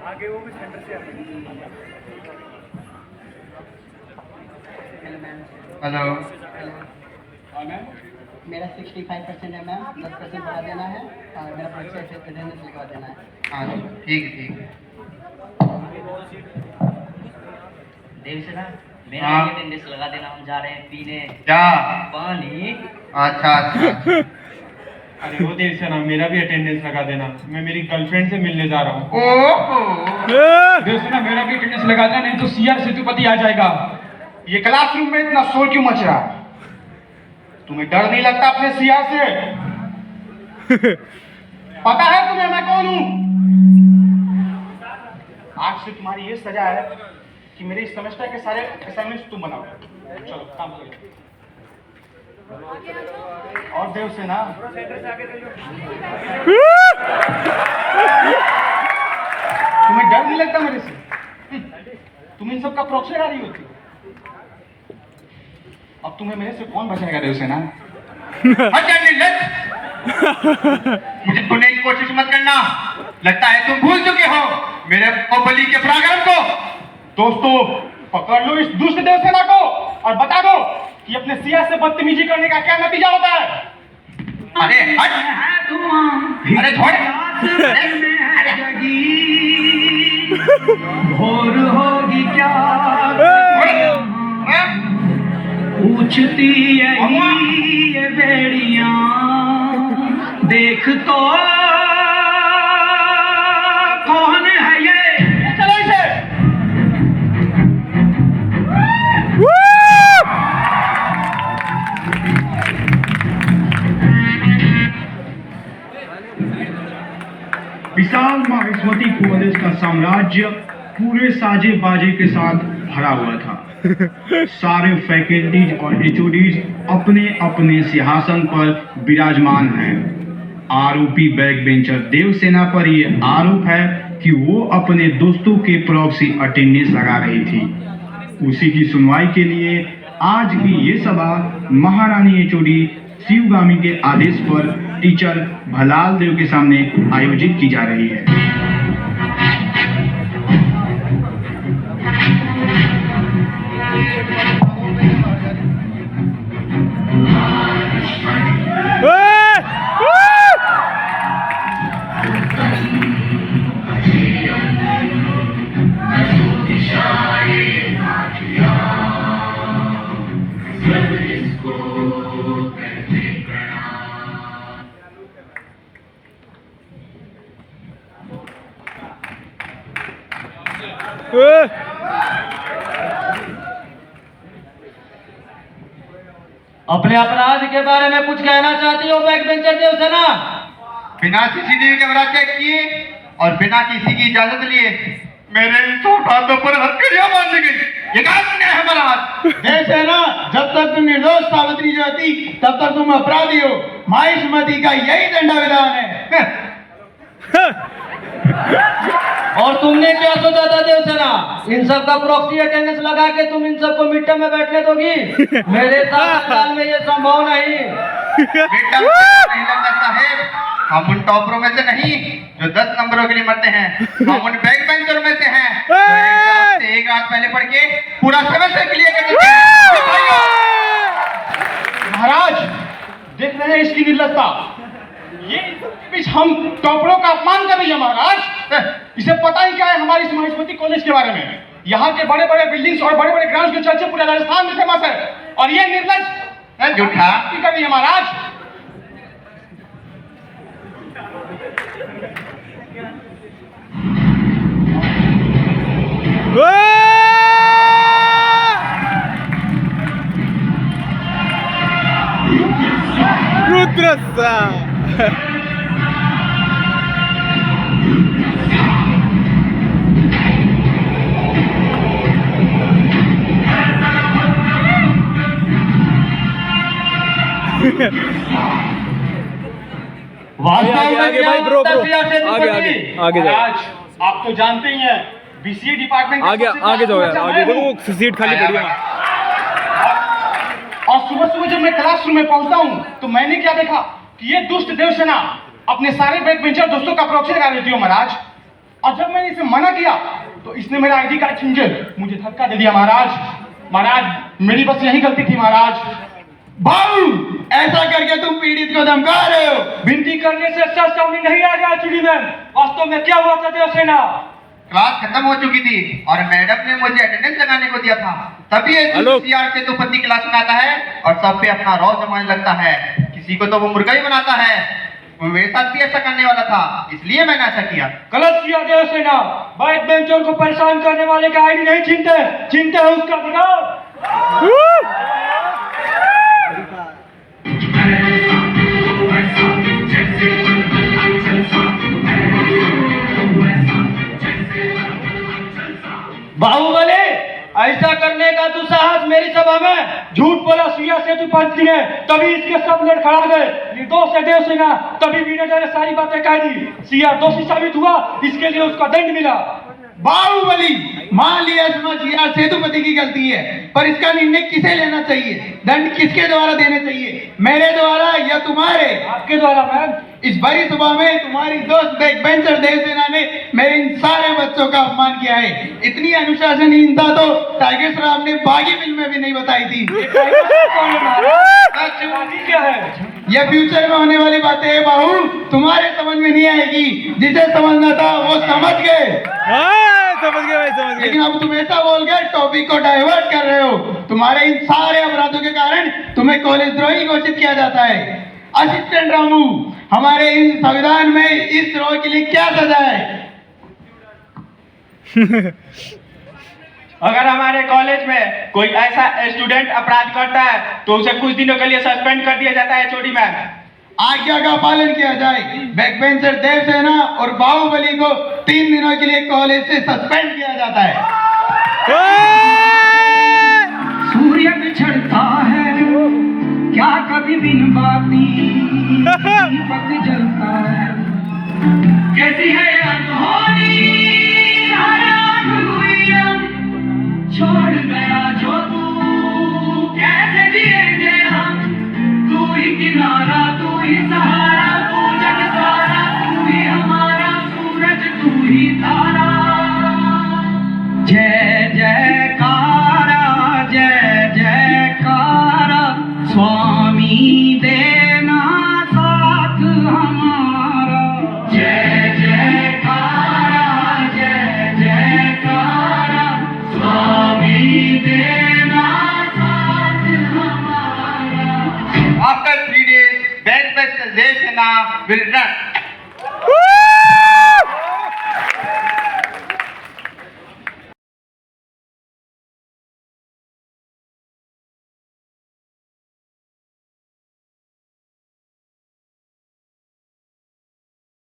आगे वो भी सेंटर से हेलो मैम, मेरा 65% है मैम, 10% बढ़ा देना है और मेरा परीक्षा अटेंडेंस लिखवा देना है। हाँ जी, ठीक है ठीक है। देव से ना मेरा हाँ। भी अटेंडेंस लगा देना, हम जा रहे हैं पीने क्या? पानी। अच्छा अच्छा। अरे वो देव से ना मेरा भी अटेंडेंस लगा देना, मैं मेरी गर्लफ्रेंड से मिलने जा रहा हूँ। ओहो, देव से ना मेरा भी अटेंडेंस लगा देना, नहीं तो सीआर सेतुपति आ जाएगा। ये क्लासरूम में इतना शोर क्यों मच रहा? तुम्हें डर नहीं लगता अपने सिया से? पता है तुम्हें मैं कौन हूं? आज से तुम्हारी ये सजा है कि मेरे इस सेमेस्टर के सारे असाइनमेंट्स तुम बनाओ। चलो काम करो। और देव से ना तुम्हें डर नहीं लगता मेरे से? तुम इन सब का प्रॉक्सी आ रही होती हो। अब तुम्हें मेरे से कौन बचाएगा देवसेना? मुझे सुनने की कोशिश मत करना, लगता है तुम भूल चुके हो मेरे बाहुबली के पराक्रम को। दोस्तों, पकड़ लो इस दुष्ट देवसेना को और बता दो कि अपने सिया से बदतमीजी करने का क्या नतीजा होता है। अरे हट, अरे छोड़, अरे भोर होगी क्या पूछती ये बेड़ियां, देख तो कौन है ये। चलो इसे। विशाल माहिष्मती कॉलेज का साम्राज्य पूरे साजे बाजे के साथ भरा हुआ था। सारे फैकल्टीज और एचओडीज अपने अपने सिंहासन पर विराजमान हैं। आरोपी बैक बेंचर देवसेना पर यह आरोप है कि वो अपने दोस्तों के प्रॉक्सी अटेंडेंस लगा रही थी। उसी की सुनवाई के लिए आज की ये सभा महारानी एचओडी शिवगामी के आदेश पर टीचर भलाल देव के सामने आयोजित की जा रही है। अपने अपराध के बारे में कुछ कहना चाहती हो बैक बेंचर देवसेना? बिना सीसीटीवी कैमरा चेक किए और बिना किसी की इजाजत लिए मेरे इन हाथों पर हथकड़ियां बांध दी गई। ये क्या अन्याय है हमारा हाथ? देवसेना, जब तक तुम निर्दोष साबित नहीं होती तब तक तुम अपराधी हो। माहिष्मती का यही दंडा विधान है। और तुमने क्या सोचा था देवसेना? इन सब का प्रॉक्सी अटेंडेंस लगा के तुम इन सबको मिड टर्म में बैठने दोगी? मेरे साथ में ये संभव नहीं। बेटा नहीं लगता साहेब, हम उन टॉपरों में से नहीं जो 10 नंबरों के लिए मरते हैं, हम उन बैक बेंचरों में से हैं जो एग्जाम से एक रात पहले पढ़ के पूरा सेमेस्टर क्लियर कर देते हैं। महाराज, देख रहे हैं इसकी निर्लजता। ये बीच हम टॉपरों का अपमान कर रही है महाराज। इसे पता ही क्या है हमारी इस माहिष्मती कॉलेज के बारे में? यहाँ के बड़े बड़े बिल्डिंग्स और बड़े बड़े ग्राउंड्स के चर्चे पूरे राजस्थान में फेमस है। और ये निर्लज झूठा कर रही है महाराज। रुद्रसा आगे भाई ब्रो आगे आगे आगे जाओ। महाराज, आप तो जानते ही हैं बीसीए डिपार्टमेंट आगे आगे जाओ यार, आगे देखो सीट खाली पड़ी है। और सुबह सुबह जब मैं क्लासरूम में पहुंचता हूं तो मैंने क्या देखा? कि ये दुष्ट देवसेना अपने सारे बैक बेंचर दोस्तों का प्रॉक्सी लगा रही थी हो महाराज। और जब मैंने इसे मना किया तो इसने मेरा आईडी कार्ड छीन के मुझे धक्का दे दिया महाराज। महाराज मेरी बस यही गलती थी महाराज। बाबू, ऐसा करके तुम पीड़ित को धमका रहे हो। विनती करने से सच सामने नहीं आ गया चुड़ी मैम। वास्तव में क्या हुआ था देवसेना? क्लास खत्म हो चुकी थी और मैडम ने मुझे अटेंडेंस लगाने को दिया था। तभी सीआर से तो पति क्लास में आता है और सब पे अपना रौब जमाने लगता है। किसी को तो वो मुर्गा ही बनाता है। मेरे साथ भी ऐसा करने वाला था, इसलिए मैंने ऐसा किया। गलत किया देवसेना। बैक बेंचर को परेशान करने वाले का आईडी नहीं छीनते, छीनते हैं उसका दिमाग। बाहुबली, ऐसा करने का दुस्साहस मेरी सभा में झूठ बोला सिया सेतु पंच ने, तभी इसके सब लड़खड़ा गए। निर्दोष है देवसेना, तभी वीरेंद्र ने सारी बातें कह दी। सिया दोषी साबित हुआ, इसके लिए उसका दंड मिला। बाहुबली, मान लिया सीआर सेतुपति की गलती है, पर इसका निर्णय किसे लेना चाहिए? दंड किसके द्वारा देने चाहिए? मेरे द्वारा या तुम्हारे? आपके द्वारा मैम। इस बड़ी सभा में तुम्हारी दोस्त बैक बेंचर देवसेना ने मेरे इन सारे बच्चों का अपमान किया है। इतनी अनुशासनहीनता तो टाइगर श्रॉफ ने बागी फिल्म में भी नहीं बताई थी। क्या है? यह फ्यूचर में होने वाली बातें है बाहू, तुम्हारे समझ में नहीं आएगी। जिसे समझना था वो समझ गए। समझ गए भाई, समझ गए। लेकिन अब तुम ऐसा बोल के टॉपिक को डाइवर्ट कर रहे हो। तुम्हारे इन सारे अपराधों के कारण तुम्हें कॉलेज द्रोही घोषित किया जाता है। असिस्टेंट रामू, हमारे इन संविधान में इस द्रोह के लिए क्या सजा है? अगर हमारे कॉलेज में कोई ऐसा स्टूडेंट अपराध करता है तो उसे कुछ दिनों के लिए सस्पेंड कर दिया जाता है चोरी मैम। आज्ञा का पालन किया जाए। बैक बेंचर देवसेना और बाहुबली को 3 दिनों के लिए कॉलेज से सस्पेंड किया जाता है। सूर्य बिछड़ता है क्या कभी बिन बाती, दीपक जलता है। कैसी है अनहोनी नाराज हुई हम, छोड़ गया जो तू कैसे जिएंगे हम। तू ही किनारा, तू ही सहारा, तू जग सारा, तू ही हमारा सूरज, तू ही तारा। जय जयकारा, जय जयकारा, स्वामी देना साथ हमारा। जय जयकारा, जय जयकारा, स्वामी देना साथ हमारा। After 3 days, Bank Devsena will run